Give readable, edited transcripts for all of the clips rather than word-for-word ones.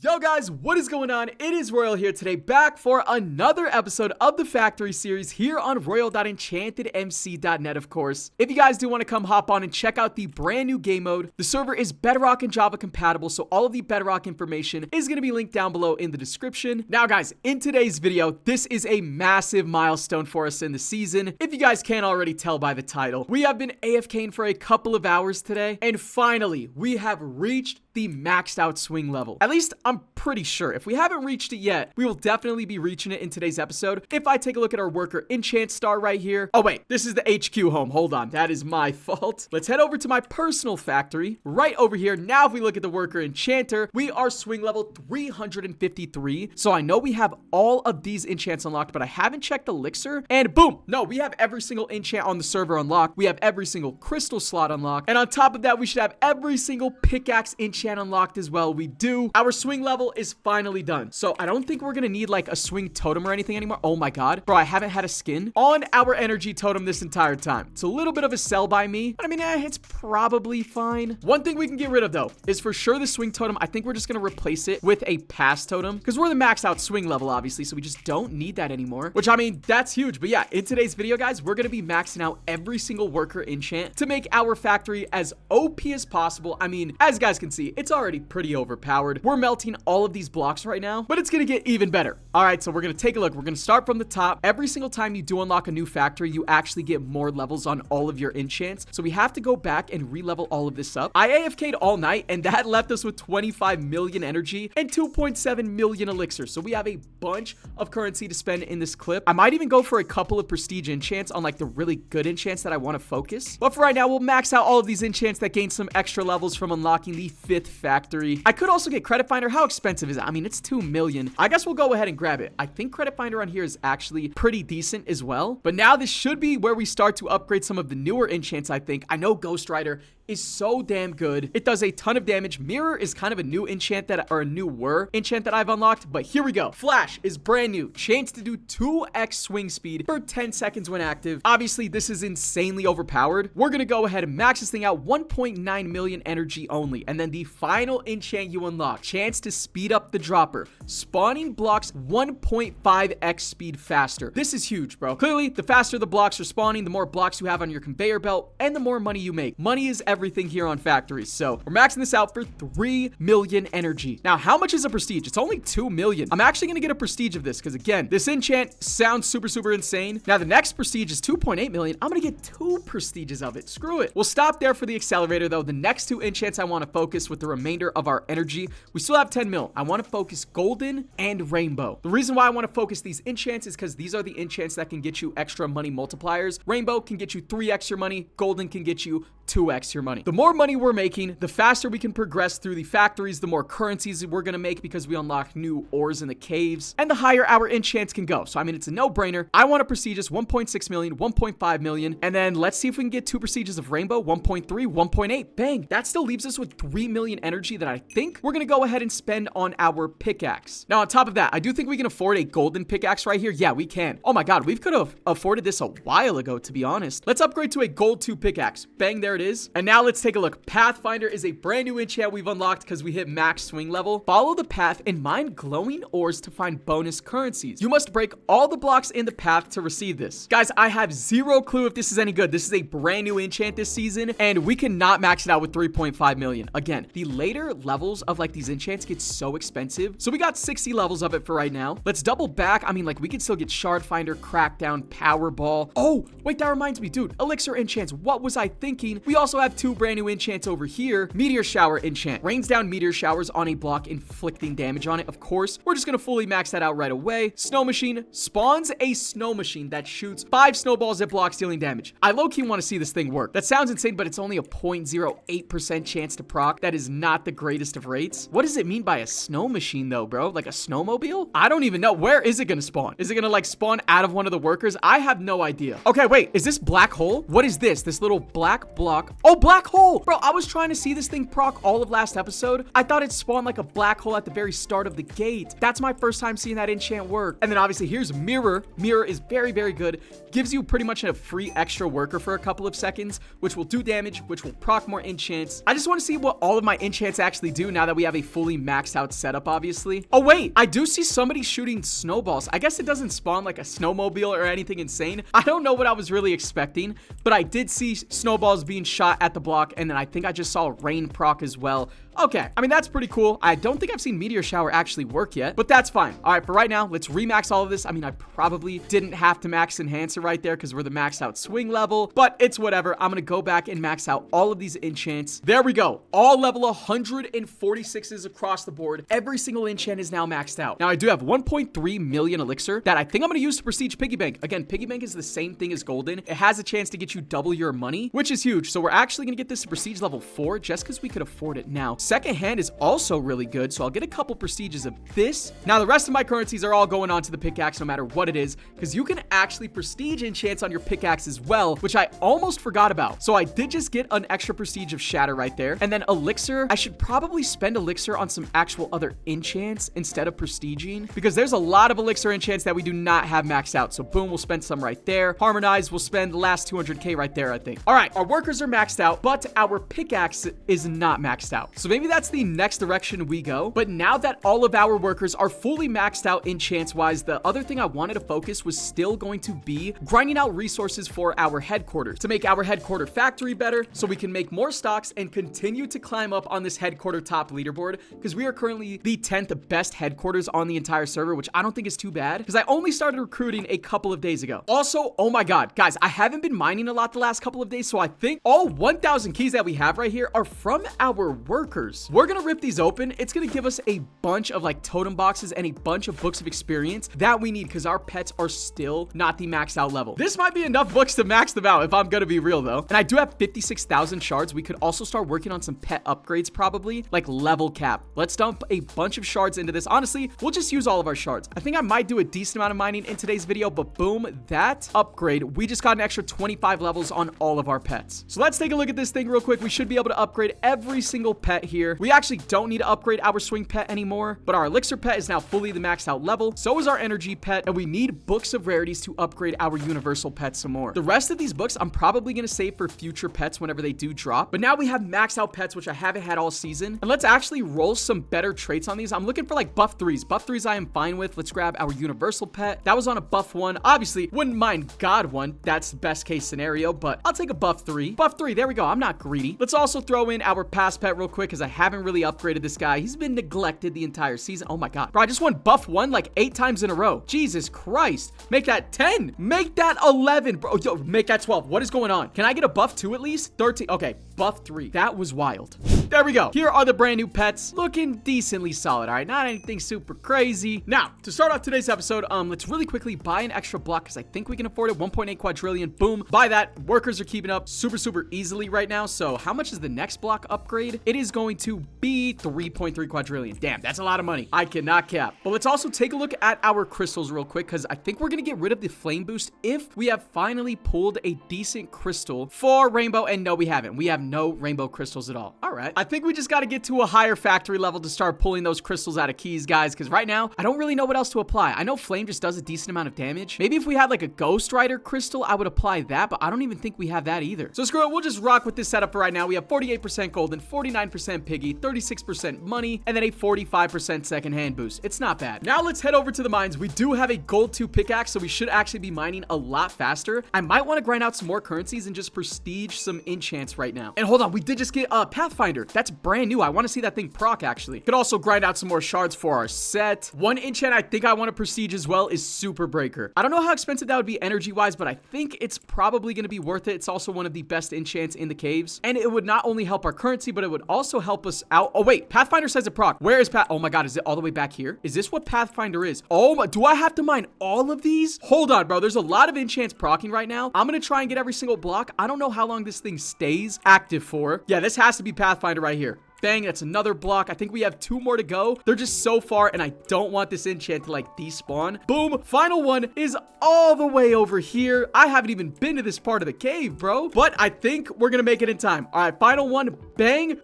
Yo guys, what is going on? It is Royal here today, back for another episode of the Factory series here on royal.enchantedmc.net, of course. If you guys do want to come hop on and check out the brand new game mode, the server is Bedrock and Java compatible, so all of the Bedrock information is going to be linked down below in the description. Now guys, in today's video, this is a massive milestone for us in the season. If you guys can't already tell by the title, we have been AFKing for a couple of hours today, and finally, we have reached the maxed out swing level. At least I'm pretty sure. If we haven't reached it yet, we will definitely be reaching it in today's episode. If I take a look at our worker enchant star right here. Oh wait, this is the HQ home. Hold on, that is my fault. Let's head over to my personal factory right over here. Now if we look at the worker enchanter, we are swing level 353. So I know we have all of these enchants unlocked, but I haven't checked elixir. And boom, no, we have every single enchant on the server unlocked. We have every single crystal slot unlocked. And on top of that, we should have every single pickaxe enchant unlocked as well. We do. Our swing level is finally done. So I don't think we're gonna need like a swing totem or anything anymore. Oh my god, bro, I haven't had a skin on our energy totem this entire time. It's a little bit of a sell by me, but I mean, it's probably fine. One thing we can get rid of though is for sure the swing totem. I think we're just gonna replace it with a pass totem because we're the maxed out swing level, obviously, so we just don't need that anymore, which I mean, that's huge. But yeah, in today's video guys, we're gonna be maxing out every single worker enchant to make our factory as OP as possible. I mean, as you guys can see, it's already pretty overpowered. We're melting all of these blocks right now, but it's gonna get even better. All right, so we're gonna take a look. We're gonna start from the top. Every single time you do unlock a new factory, you actually get more levels on all of your enchants. So we have to go back and re-level all of this up. I AFK'd all night, and that left us with 25 million energy and 2.7 million elixir. So we have a bunch of currency to spend in this clip. I might even go for a couple of prestige enchants on like the really good enchants that I want to focus. But for right now, we'll max out all of these enchants that gain some extra levels from unlocking the 5th factory. I could also get credit finder. How expensive is it? I mean, it's 2 million. I guess we'll go ahead and grab it. I think credit finder on here is actually pretty decent as well. But now this should be where we start to upgrade some of the newer enchants, I think. I know Ghost Rider is so damn good. It does a ton of damage. Mirror is kind of a new enchant that, or a newer enchant that I've unlocked, but here we go. Flash is brand new. Chance to do 2x swing speed for 10 seconds when active. Obviously, this is insanely overpowered. We're gonna go ahead and max this thing out. 1.9 million energy only. And then the final enchant you unlock, chance to speed up the dropper. Spawning blocks 1.5x speed faster. This is huge, bro. Clearly, the faster the blocks are spawning, the more blocks you have on your conveyor belt, and the more money you make. Money is everything here on factories. So we're maxing this out for 3 million energy. Now, how much is a prestige? It's only 2 million. I'm actually going to get a prestige of this because again, this enchant sounds super insane. Now the next prestige is 2.8 million. I'm going to get 2 prestiges of it. Screw it. We'll stop there for the accelerator though. The next 2 enchants I want to focus with the remainder of our energy. We still have 10 mil. I want to focus golden and rainbow. The reason why I want to focus these enchants is because these are the enchants that can get you extra money multipliers. Rainbow can get you 3x your money. Golden can get you 2x your money. The more money we're making, the faster we can progress through the factories, the more currencies we're gonna make because we unlock new ores in the caves, and the higher our enchants can go. So I mean, it's a no-brainer. I want a prestigious 1.6 million, 1.5 million, and then let's see if we can get 2 prestiges of rainbow, 1.3, 1.8. Bang! That still leaves us with 3 million energy that I think we're gonna go ahead and spend on our pickaxe. Now on top of that, I do think we can afford a golden pickaxe right here. Yeah, we can. Oh my god, we could have afforded this a while ago, to be honest. Let's upgrade to a gold 2 pickaxe. Bang, there it is. And now let's take a look. Pathfinder is a brand new enchant we've unlocked because we hit max swing level. Follow the path and mine glowing ores to find bonus currencies. You must break all the blocks in the path to receive this. Guys, I have zero clue if this is any good. This is a brand new enchant this season, and we cannot max it out with 3.5 million. Again, the later levels of like these enchants get so expensive. So we got 60 levels of it for right now. Let's double back. I mean, like we could still get shard finder, crackdown, powerball. Oh, wait, that reminds me, dude. Elixir enchants. What was I thinking? We also have 2 brand new enchants over here. Meteor shower enchant. Rains down meteor showers on a block, inflicting damage on it. Of course, we're just gonna fully max that out right away. Snow machine spawns a snow machine that shoots 5 snowballs at blocks, dealing damage. I low-key want to see this thing work. That sounds insane, but it's only a 0.08% chance to proc. That is not the greatest of rates. What does it mean by a snow machine though, bro? Like a snowmobile? I don't even know. Where is it gonna spawn? Is it gonna like spawn out of one of the workers? I have no idea. Okay, wait, is this black hole? What is this? This little black block? Oh, black black hole. Bro, I was trying to see this thing proc all of last episode. I thought it spawned like a black hole at the very start of the gate. That's my first time seeing that enchant work. And then obviously here's mirror. Mirror is very, very good. Gives you pretty much a free extra worker for a couple of seconds, which will do damage, which will proc more enchants. I just want to see what all of my enchants actually do now that we have a fully maxed out setup, obviously. Oh wait, I do see somebody shooting snowballs. I guess it doesn't spawn like a snowmobile or anything insane. I don't know what I was really expecting, but I did see snowballs being shot at the block, and then I think I just saw rain proc as well. Okay, I mean, that's pretty cool. I don't think I've seen Meteor Shower actually work yet, but that's fine. All right, for right now, let's remax all of this. I mean, I probably didn't have to max Enhancer right there because we're the maxed out swing level, but it's whatever. I'm going to go back and max out all of these enchants. There we go. All level 146s across the board. Every single enchant is now maxed out. Now, I do have 1.3 million elixir that I think I'm going to use to Prestige Piggy Bank. Again, Piggy Bank is the same thing as Golden. It has a chance to get you double your money, which is huge. So we're actually going to get this to Prestige level 4 just because we could afford it now. Second hand is also really good, so I'll get a couple prestiges of this. Now, the rest of my currencies are all going on to the pickaxe no matter what it is, because you can actually prestige enchants on your pickaxe as well, which I almost forgot about. So I did just get an extra prestige of Shatter right there. And then elixir, I should probably spend elixir on some actual other enchants instead of prestiging, because there's a lot of elixir enchants that we do not have maxed out. So boom, we'll spend some right there. Harmonize, we'll spend the last 200k right there, I think. All right, our workers are maxed out, but our pickaxe is not maxed out. So maybe that's the next direction we go. But now that all of our workers are fully maxed out enchants wise, the other thing I wanted to focus was still going to be grinding out resources for our headquarters to make our headquarter factory better, so we can make more stocks and continue to climb up on this headquarter top leaderboard, because we are currently the 10th best headquarters on the entire server, which I don't think is too bad because I only started recruiting a couple of days ago. Also, oh my god, guys, I haven't been mining a lot the last couple of days, so I think all 1,000 keys that we have right here are from our workers. We're gonna rip these open. It's gonna give us a bunch of like totem boxes and a bunch of books of experience that we need because our pets are still not the max out level. This might be enough books to max them out if I'm gonna be real though. And I do have 56,000 shards. We could also start working on some pet upgrades, probably like level cap. Let's dump a bunch of shards into this. Honestly, we'll just use all of our shards. I think I might do a decent amount of mining in today's video, but boom, that upgrade, we just got an extra 25 levels on all of our pets. So let's take a look at this thing real quick. We should be able to upgrade every single pet here. We actually don't need to upgrade our swing pet anymore, but our elixir pet is now fully the maxed out level. So is our energy pet, and we need books of rarities to upgrade our universal pet some more. The rest of these books I'm probably going to save for future pets whenever they do drop, but now we have maxed out pets, which I haven't had all season. And let's actually roll some better traits on these. I'm looking for like buff 3s. Buff 3s I am fine with. Let's grab our universal pet. That was on a buff 1. Obviously, wouldn't mind God 1. That's the best case scenario, but I'll take a buff 3. Buff 3, there we go. I'm not greedy. Let's also throw in our past pet real quick because I haven't really upgraded this guy. He's been neglected the entire season. Oh my god. Bro, I just won buff 1 like 8 times in a row. Jesus Christ. Make that 10. Make that 11. Bro, yo, make that 12. What is going on? Can I get a buff 2 at least? 13. Okay, buff 3. That was wild. There we go. Here are the brand new pets. Looking decently solid, all right? Not anything super crazy. Now, to start off today's episode, let's really quickly buy an extra block because I think we can afford it. 1.8 quadrillion. Boom. Buy that. Workers are keeping up super easily right now. So how much is the next block upgrade? It is going to be 3.3 quadrillion. Damn, that's a lot of money. I cannot cap. But let's also take a look at our crystals real quick because I think we're going to get rid of the flame boost if we have finally pulled a decent crystal for rainbow. And no, we haven't. We have no rainbow crystals at all. All right. I think we just got to get to a higher factory level to start pulling those crystals out of keys, guys, because right now I don't really know what else to apply. I know flame just does a decent amount of damage. Maybe if we had like a ghost rider crystal, I would apply that, but I don't even think we have that either. So screw it. We'll just rock with this setup for right now. We have 48% golden, 49% piggy, 36% money, and then a 45% second hand boost. It's not bad. Now let's head over to the mines. We do have a gold 2 pickaxe, so we should actually be mining a lot faster. I might want to grind out some more currencies and just prestige some enchants right now. And hold on, we did just get a Pathfinder. That's brand new. I want to see that thing proc actually. Could also grind out some more shards for our set. One enchant I think I want to prestige as well is Super Breaker. I don't know how expensive that would be energy wise, but I think it's probably going to be worth it. It's also one of the best enchants in the caves, and it would not only help our currency, but it would also help us out. Oh wait, Pathfinder says it proc. Where is Oh my god, is it all the way back here? Is this what Pathfinder is? Oh my, do I have to mine all of these? Hold on, bro. There's a lot of enchants procking right now. I'm going to try and get every single block. I don't know how long this thing stays active for. Yeah, this has to be Pathfinder right here. bang, that's another block. I think we have 2 more to go. They're just so far, and I don't want this enchant to like despawn. Boom, final one is all the way over here. I haven't even been to this part of the cave, bro, but I think we're gonna make it in time. All right, final one, bang.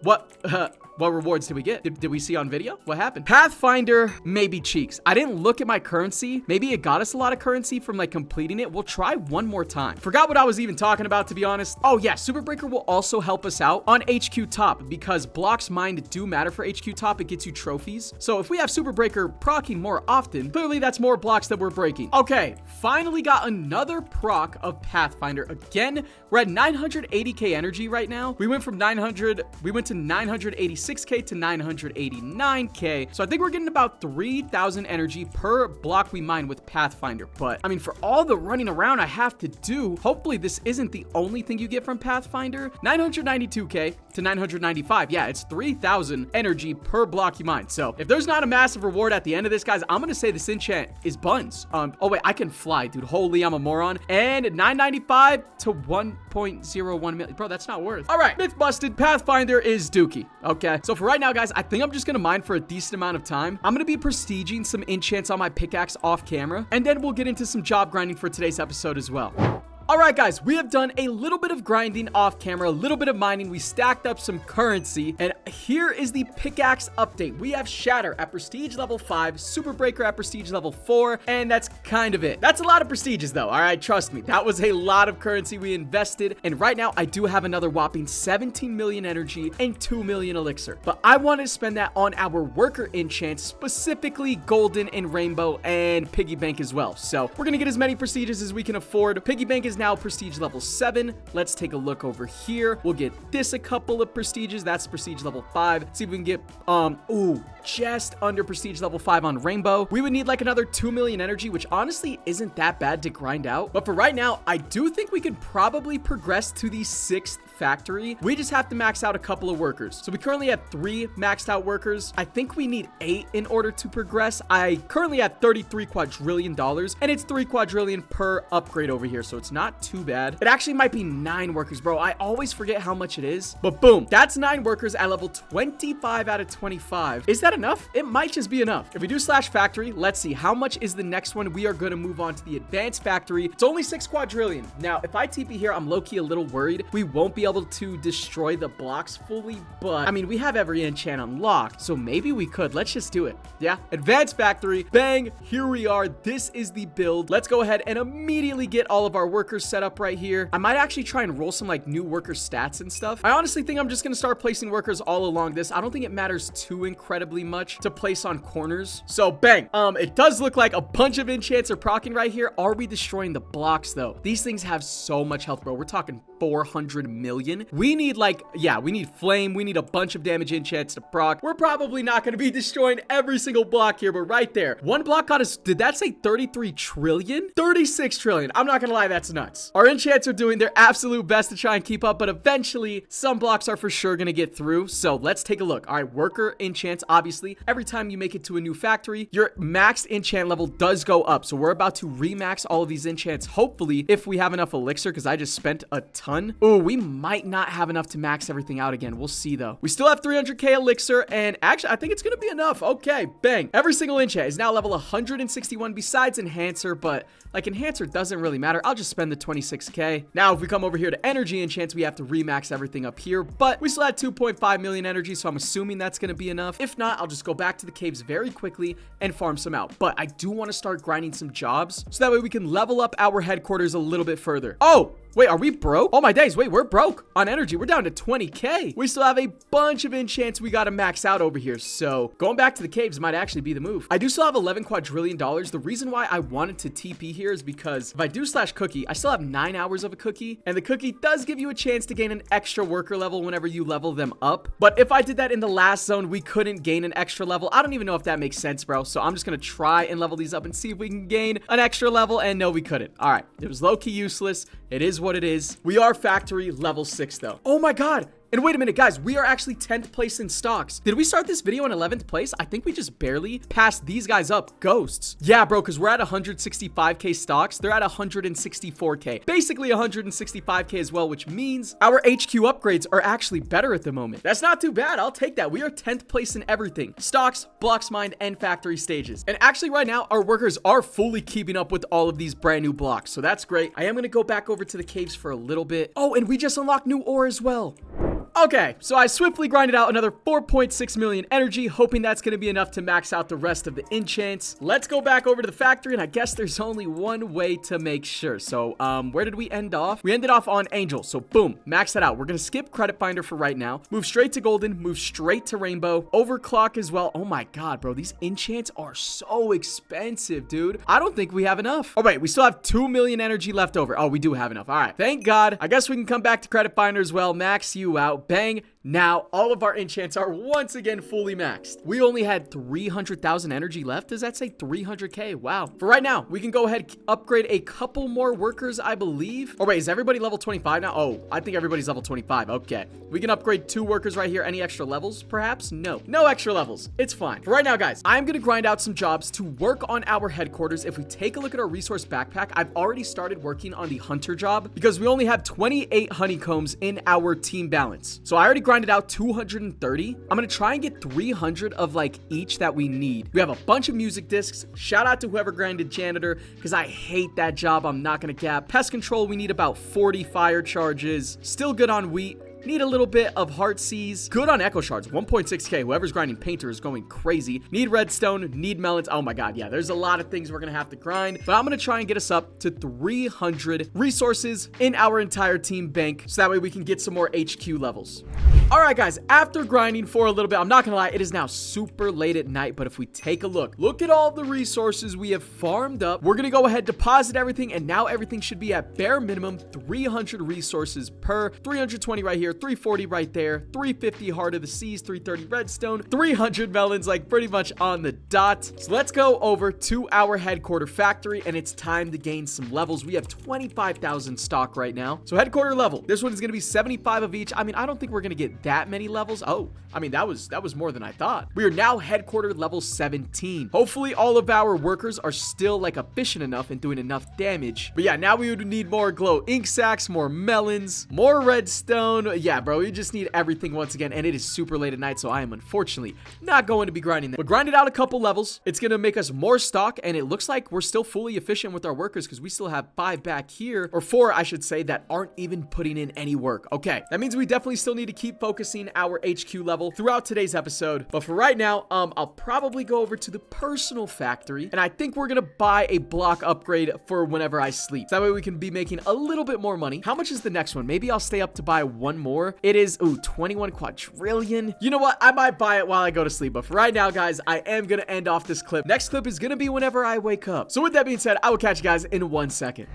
What rewards did we get? Did we see on video? What happened? Pathfinder, maybe cheeks. I didn't look at my currency. Maybe it got us a lot of currency from like completing it. We'll try one more time. Forgot what I was even talking about, to be honest. Oh yeah, Super Breaker will also help us out on HQ top because blocks mined do matter for HQ top. It gets you trophies. So if we have Super Breaker proccing more often, clearly that's more blocks that we're breaking. Okay, finally got another proc of Pathfinder. Again, we're at 980k energy right now. We went to 986k to 989k. So I think we're getting about 3,000 energy per block we mine with Pathfinder. But I mean, for all the running around I have to do, hopefully this isn't the only thing you get from Pathfinder. 992k to 995. Yeah, it's 3,000 energy per block you mine. So if there's not a massive reward at the end of this, guys, I'm gonna say this enchant is buns. Oh wait, I can fly, dude. Holy, I'm a moron. And 995 to 1.01 million. Bro, that's not worth. All right, myth busted. Pathfinder is dookie. Okay, so for right now, guys, I think I'm just gonna mine for a decent amount of time. I'm gonna be prestiging some enchants on my pickaxe off camera, and then we'll get into some job grinding for today's episode as well. All right, guys, we have done a little bit of grinding off camera, a little bit of mining. We stacked up some currency, and here is the pickaxe update. We have Shatter at prestige level 5, Super Breaker at prestige level 4, and that's kind of it. That's a lot of prestiges, though. All right, trust me. That was a lot of currency we invested, and right now, I do have another whopping 17 million energy and 2 million elixir, but I want to spend that on our worker enchants, specifically golden and rainbow and piggy bank as well. So we're gonna get as many prestiges as we can afford. Piggy bank is now prestige level 7. Let's take a look over here. We'll get this a couple of prestiges. That's prestige level 5. See if we can get just under prestige level 5 on rainbow. We would need like another 2 million energy, which honestly isn't that bad to grind out. But for right now, I do think we could probably progress to the 6th factory. We just have to max out a couple of workers. So we currently have 3 maxed out workers. I think we need 8 in order to progress. I currently have $33 quadrillion, and it's 3 quadrillion per upgrade over here. So it's not too bad. It actually might be 9 workers, bro. I always forget how much it is. But boom, that's 9 workers at level 25 out of 25. Is that enough? It might just be enough. If we do slash factory, let's see. How much is the next one? We are going to move on to the advanced factory. It's only 6 quadrillion. Now, if I TP here, I'm low-key a little worried. We won't be able to destroy the blocks fully, but I mean, we have every enchant unlocked, so maybe we could. Let's just do it. Yeah, advanced factory, bang, here we are. This is the build. Let's go ahead and immediately get all of our workers set up right here. I might actually try and roll some like new worker stats and stuff. I honestly think I'm just gonna start placing workers all along this. I don't think it matters too incredibly much to place on corners. So bang, it does look like a bunch of enchants are proccing right here. Are we destroying the blocks though? These things have so much health, bro. We're talking 400 million. We need like, yeah, we need flame. We need a bunch of damage enchants to proc. We're probably not going to be destroying every single block here, but right there, one block got us, did that say 33 trillion? 36 trillion. I'm not going to lie, that's nuts. Our enchants are doing their absolute best to try and keep up, but eventually some blocks are for sure going to get through. So let's take a look. All right, worker enchants, obviously, every time you make it to a new factory, your maxed enchant level does go up. So we're about to remax all of these enchants, hopefully, if we have enough elixir, because I just spent a ton. Oh, we might not have enough to max everything out again. We'll see though. We still have 300k elixir, and actually I think it's gonna be enough. Okay, bang. Every single enchant is now level 161 besides enhancer, but like enhancer doesn't really matter. I'll just spend the 26k. Now if we come over here to energy enchants, we have to remax everything up here, but we still had 2.5 million energy, so I'm assuming that's gonna be enough. If not, I'll just go back to the caves very quickly and farm some out. But I do want to start grinding some jobs so that way we can level up our headquarters a little bit further. Oh, wait, are we broke? Oh my days, wait, we're broke on energy. We're down to 20k. We still have a bunch of enchants we gotta max out over here, so going back to the caves might actually be the move. I do still have 11 quadrillion dollars. The reason why I wanted to TP here is because if I do slash cookie, I still have 9 hours of a cookie, and the cookie does give you a chance to gain an extra worker level whenever you level them up. But if I did that in the last zone, we couldn't gain an extra level. I don't even know if that makes sense, bro, so I'm just gonna try and level these up and see if we can gain an extra level, and no, we couldn't. All right, it was low-key useless. It is what it is. We are factory level 6 though. Oh my god, And wait a minute, guys, we are actually 10th place in stocks. Did we start this video in 11th place? I think we just barely passed these guys up, ghosts. Yeah, bro, because we're at 165k stocks. They're at 164k. Basically 165k as well, which means our HQ upgrades are actually better at the moment. That's not too bad. I'll take that. We are 10th place in everything. Stocks, blocks mined, and factory stages. And actually right now, our workers are fully keeping up with all of these brand new blocks. So that's great. I am going to go back over to the caves for a little bit. Oh, and we just unlocked new ore as well. Okay, so I swiftly grinded out another 4.6 million energy, hoping that's going to be enough to max out the rest of the enchants. Let's go back over to the factory, and I guess there's only one way to make sure. So, where did we end off? We ended off on Angel, so boom, max that out. We're going to skip Credit Finder for right now. Move straight to Golden, move straight to Rainbow. Overclock as well. Oh my god, bro, these enchants are so expensive, dude. I don't think we have enough. Oh wait, we still have 2 million energy left over. Oh, we do have enough. All right, thank god. I guess we can come back to Credit Finder as well. Max you out. Bang. Now, all of our enchants are once again fully maxed. We only had 300,000 energy left. Does that say 300k? Wow. For right now, we can go ahead upgrade a couple more workers, I believe. Oh, wait, is everybody level 25 now? Oh, I think everybody's level 25. Okay. We can upgrade 2 workers right here. Any extra levels, perhaps? No. No extra levels. It's fine. For right now, guys, I'm going to grind out some jobs to work on our headquarters. If we take a look at our resource backpack, I've already started working on the hunter job because we only have 28 honeycombs in our team balance. So I already grinded out 230. I'm gonna try and get 300 of like each that we need. We have a bunch of music discs. Shout out to whoever grinded janitor because I hate that job. I'm not gonna cap. Pest control, we need about 40 fire charges. Still good on wheat. Need a little bit of heart seas. Good on echo shards. 1.6k. Whoever's grinding painter is going crazy. Need redstone. Need melons. Oh my god. Yeah, there's a lot of things we're going to have to grind. But I'm going to try and get us up to 300 resources in our entire team bank. So that way we can get some more HQ levels. All right, guys. After grinding for a little bit, I'm not going to lie. It is now super late at night. But if we take a look at all the resources we have farmed up. We're going to go ahead, deposit everything. And now everything should be at bare minimum 300 resources per. 320 right here. 340 right there, 350 Heart of the Seas, 330 redstone, 300 melons, like pretty much on the dot. So let's go over to our headquarter factory, and it's time to gain some levels. We have 25,000 stock right now. So headquarter level, this one is going to be 75 of each. I mean, I don't think we're going to get that many levels. Oh, I mean, that was more than I thought. We are now headquarter level 17. Hopefully all of our workers are still like efficient enough and doing enough damage. But yeah, now we would need more glow ink sacks, more melons, more redstone. Yeah, bro, we just need everything once again, and it is super late at night, so I am unfortunately not going to be grinding that. But grinded out a couple levels. It's going to make us more stock, and it looks like we're still fully efficient with our workers because we still have 5 back here, or 4, I should say, that aren't even putting in any work. Okay, that means we definitely still need to keep focusing our HQ level throughout today's episode. But for right now, I'll probably go over to the personal factory, and I think we're going to buy a block upgrade for whenever I sleep. So that way we can be making a little bit more money. How much is the next one? Maybe I'll stay up to buy one more. It is, 21 quadrillion. You know what? I might buy it while I go to sleep. But for right now, guys, I am going to end off this clip. Next clip is going to be whenever I wake up. So with that being said, I will catch you guys in 1 second.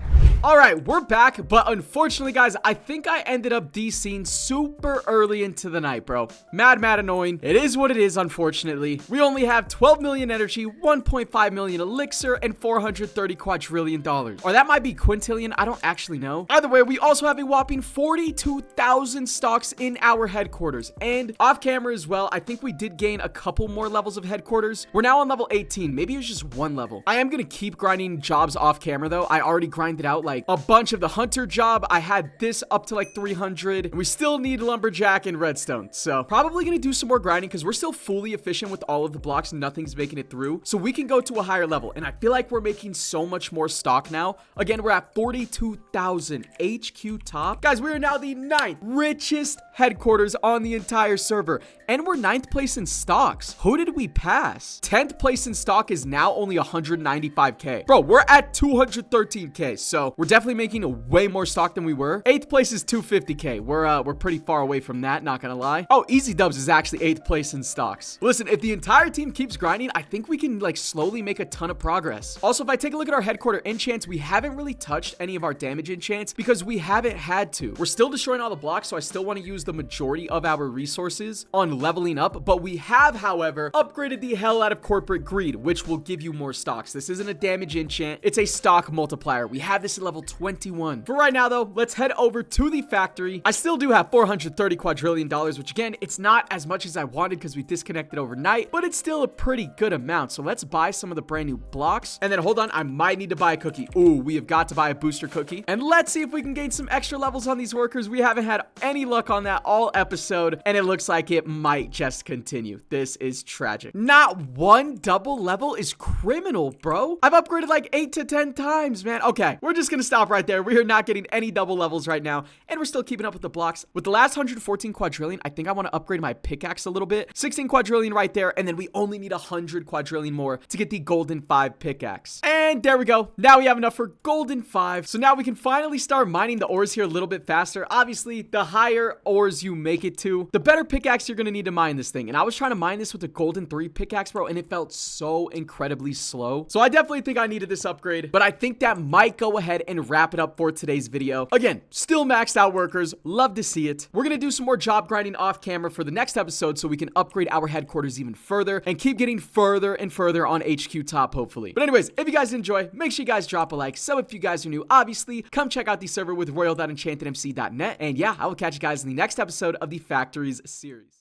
All right, we're back, but unfortunately, guys, I think I ended up DCing super early into the night, bro. Mad annoying. It is what it is, unfortunately. We only have 12 million energy, 1.5 million elixir, and 430 quadrillion dollars. Or that might be quintillion. I don't actually know. Either way, we also have a whopping 42,000 stocks in our headquarters. And off camera as well, I think we did gain a couple more levels of headquarters. We're now on level 18. Maybe it was just 1 level. I am going to keep grinding jobs off camera, though. I already grinded out like a bunch of the hunter job. I had this up to like 300, and we still need lumberjack and redstone. So probably gonna do some more grinding because we're still fully efficient with all of the blocks and nothing's making it through. So we can go to a higher level, and I feel like we're making so much more stock now. Again, we're at 42,000 HQ top. Guys, we are now the 9th richest headquarters on the entire server, and we're 9th place in stocks. Who did we pass? 10th place in stock is now only 195k. Bro, we're at 213k, so we're definitely making way more stock than we were. 8th place is 250k. We're pretty far away from that, not gonna lie. Oh, Easy Dubs is actually 8th place in stocks. Listen, if the entire team keeps grinding, I think we can like slowly make a ton of progress. Also, if I take a look at our headquarter enchants, we haven't really touched any of our damage enchants because we haven't had to. We're still destroying all the blocks, so I still want to use the majority of our resources on leveling up, but we have, however, upgraded the hell out of corporate greed, which will give you more stocks. This isn't a damage enchant, it's a stock multiplier. We have this at level 21. For right now, though, let's head over to the factory. I still do have $430 quadrillion, which again, it's not as much as I wanted because we disconnected overnight, but it's still a pretty good amount. So let's buy some of the brand new blocks. And then hold on, I might need to buy a cookie. Ooh, we have got to buy a booster cookie. And let's see if we can gain some extra levels on these workers. We haven't had any luck on that all episode, and it looks like it might just continue. This is tragic. Not one double level is criminal, bro. I've upgraded like 8 to 10 times, man. Okay, we're just gonna stop right there. We are not getting any double levels right now, and we're still keeping up with the blocks. With the last 114 quadrillion, I think I want to upgrade my pickaxe a little bit. 16 quadrillion right there, and then we only need 100 quadrillion more to get the golden 5 pickaxe. And there we go. Now we have enough for golden 5. So now we can finally start mining the ores here a little bit faster. Obviously, the higher ores you make it to, the better pickaxe you're gonna need to mine this thing. And I was trying to mine this with the golden 3 pickaxe, bro, and it felt so incredibly slow. So I definitely think I needed this upgrade, but I think that might go ahead and wrap it up for today's video. Again, still maxed out workers. Love to see it. We're gonna do some more job grinding off camera for the next episode so we can upgrade our headquarters even further and keep getting further and further on HQ top, hopefully. But anyways, if you guys enjoy, make sure you guys drop a like. So if you guys are new, obviously, come check out the server with royal.enchantedmc.net. And yeah, I will catch you guys in the next episode of the Factories series.